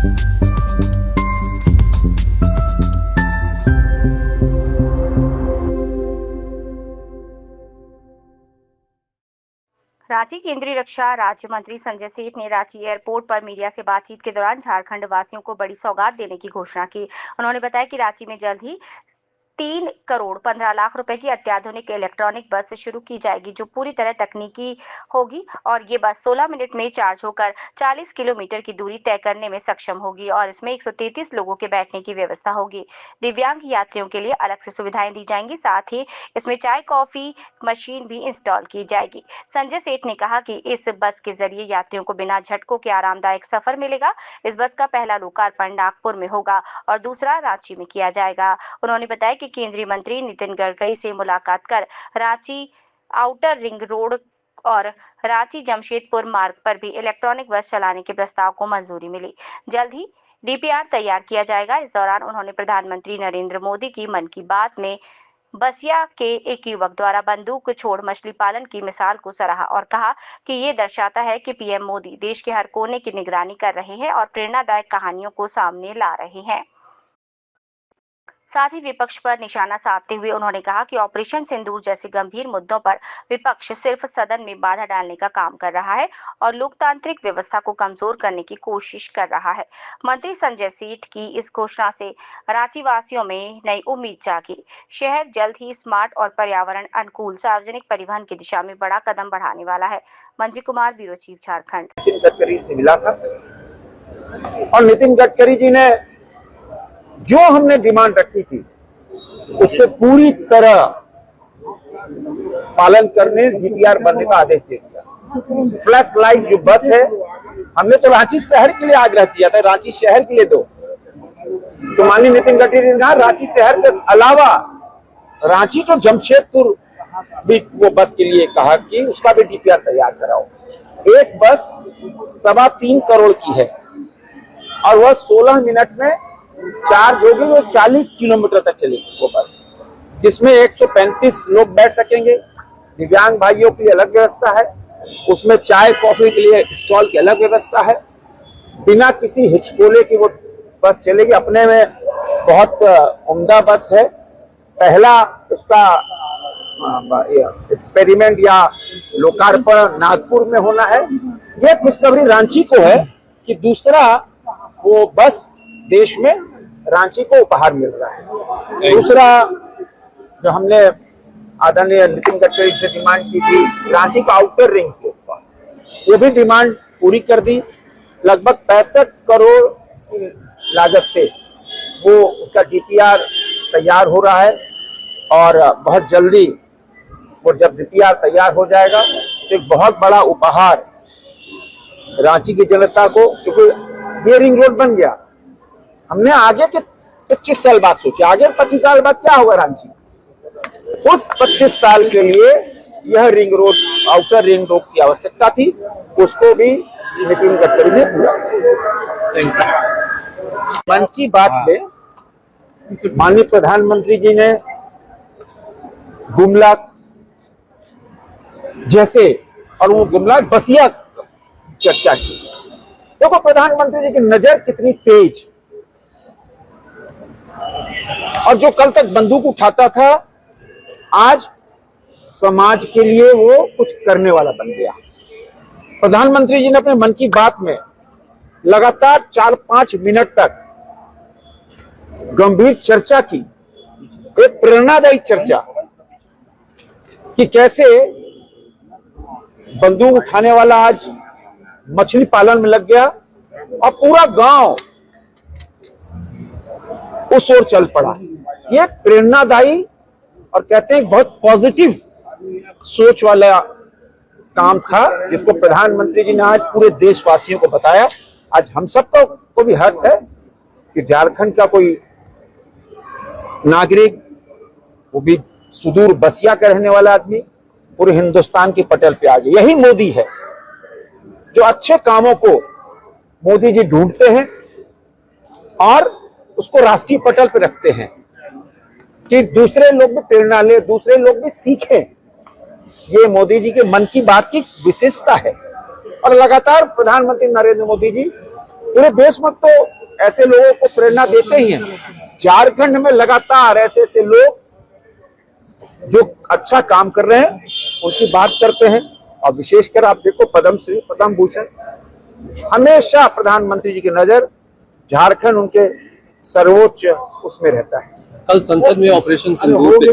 रांची केंद्रीय रक्षा राज्य मंत्री संजय सेठ ने रांची एयरपोर्ट पर मीडिया से बातचीत के दौरान झारखंड वासियों को बड़ी सौगात देने की घोषणा की। उन्होंने बताया कि रांची में जल्द ही 3 करोड़ 15 लाख रुपए की अत्याधुनिक इलेक्ट्रॉनिक बस शुरू की जाएगी, जो पूरी तरह तकनीकी होगी और ये बस 16 मिनट में चार्ज होकर 40 किलोमीटर की दूरी तय करने में सक्षम होगी और इसमें 133 लोगों के बैठने की व्यवस्था होगी। दिव्यांग यात्रियों के लिए अलग से सुविधाएं दी जाएंगी, साथ ही इसमें चाय कॉफी मशीन भी इंस्टॉल की जाएगी। संजय सेठ ने कहा कि इस बस के जरिए यात्रियों को बिना झटकों के आरामदायक सफर मिलेगा। इस बस का पहला लोकार्पण नागपुर में होगा और दूसरा रांची में किया जाएगा। उन्होंने बताया कि केंद्रीय मंत्री नितिन गडकरी से मुलाकात कर रांची आउटर रिंग रोड और रांची जमशेदपुर मार्ग पर भी इलेक्ट्रॉनिक बस चलाने के प्रस्ताव को मंजूरी मिली। जल्द ही डीपीआर तैयार किया जाएगा। इस दौरान उन्होंने प्रधानमंत्री नरेंद्र मोदी की मन की बात में बसिया के एक युवक द्वारा बंदूक छोड़ मछली पालन की मिसाल को सराहा और कहा कि ये दर्शाता है कि पीएम मोदी देश के हर कोने की निगरानी कर रहे हैं और प्रेरणादायक कहानियों को सामने ला रहे हैं। साथ ही विपक्ष पर निशाना साधते हुए उन्होंने कहा कि ऑपरेशन सिंदूर जैसे गंभीर मुद्दों पर विपक्ष सिर्फ सदन में बाधा डालने का काम कर रहा है और लोकतांत्रिक व्यवस्था को कमजोर करने की कोशिश कर रहा है। मंत्री संजय सेठ की इस घोषणा से रांची वासियों में नई उम्मीद जागी। शहर जल्द ही स्मार्ट और पर्यावरण अनुकूल सार्वजनिक परिवहन की दिशा में बड़ा कदम बढ़ाने वाला है। मंजी कुमार, ब्यूरो चीफ, झारखंड। नितिन गडकरी से मिला था और नितिन गडकरी जी ने जो हमने डिमांड रखी थी उसके पूरी तरह पालन करने डीपीआर बनने का आदेश दे दिया। फ्लैश लाइट जो बस है, हमने तो रांची शहर के लिए आग्रह किया था, रांची शहर के लिए दो, तो माननीय नितिन गडकरी ने कहा रांची शहर के अलावा रांची तो जमशेदपुर भी वो बस के लिए कहा कि उसका भी डीपीआर तैयार कराओ। एक बस 3.25 करोड़ की है और वह 16 मिनट में चार्ज होगी, वो 40 किलोमीटर तक चलेगी वो बस, जिसमें 135 लोग बैठ सकेंगे। दिव्यांग भाइयों के लिए अलग व्यवस्था है, उसमें चाय कॉफी के लिए स्टॉल की अलग व्यवस्था है। बिना किसी हिचकोले की वो बस चलेगी। अपने में बहुत उम्दा बस है। पहला उसका एक्सपेरिमेंट या लोकार्पण नागपुर में होना है। यह खुशखबरी रांची को है कि दूसरा वो बस देश में रांची को उपहार मिल रहा है। दूसरा जो हमने आदरणीय नितिन गडकरी से डिमांड की थी रांची का आउटर रिंग के ऊपर, वो भी डिमांड पूरी कर दी। लगभग 65 करोड़ की लागत से वो उसका डीपीआर तैयार हो रहा है और बहुत जल्दी वो जब डीपीआर तैयार हो जाएगा तो एक बहुत बड़ा उपहार रांची की जनता को, क्योंकि ये रिंग रोड बन गया। हमने आगे के 25 साल बाद सोचा, आगे 25 साल बाद क्या होगा रांची, उस 25 साल के लिए यह ring road, outer ring road की आवश्यकता थी, उसको भी नितिन गडकरी ने पूरा। मन की बात में माननीय प्रधानमंत्री जी ने गुमला जैसे, और वो गुमला बसिया चर्चा की। देखो प्रधानमंत्री जी की नजर कितनी तेज, और जो कल तक बंदूक उठाता था आज समाज के लिए वो कुछ करने वाला बन गया। प्रधानमंत्री जी ने अपने मन की बात में लगातार 4-5 मिनट तक गंभीर चर्चा की, एक प्रेरणादायी चर्चा कि कैसे बंदूक उठाने वाला आज मछली पालन में लग गया और पूरा गांव उस ओर चल पड़ा। ये प्रेरणादायी और कहते हैं बहुत पॉजिटिव सोच वाला काम था, जिसको प्रधानमंत्री जी ने आज पूरे देशवासियों को बताया। आज हम सबको को भी हर्ष है कि झारखंड का कोई नागरिक, वो भी सुदूर बसिया का रहने वाला आदमी, पूरे हिंदुस्तान की पटल पे आ गया। यही मोदी है। जो अच्छे कामों को मोदी जी ढूंढते हैं और उसको राष्ट्रीय पटल पे रखते हैं कि दूसरे लोग भी प्रेरणा ले, दूसरे लोग भी सीखें। ये मोदी जी के मन की बात की विशेषता है। और लगातार प्रधानमंत्री नरेंद्र मोदी जी पूरे देश में तो ऐसे लोगों को प्रेरणा देते ही हैं। झारखंड में लगातार ऐसे ऐसे लोग जो अच्छा काम कर रहे हैं उनकी बात करते हैं, और विशेषकर आप देखो पद्मश्री, पद्म भूषण, हमेशा प्रधानमंत्री जी की नजर झारखंड उनके सर्वोच्च उसमें रहता है। कल संसद में ऑपरेशन सिंदूर पे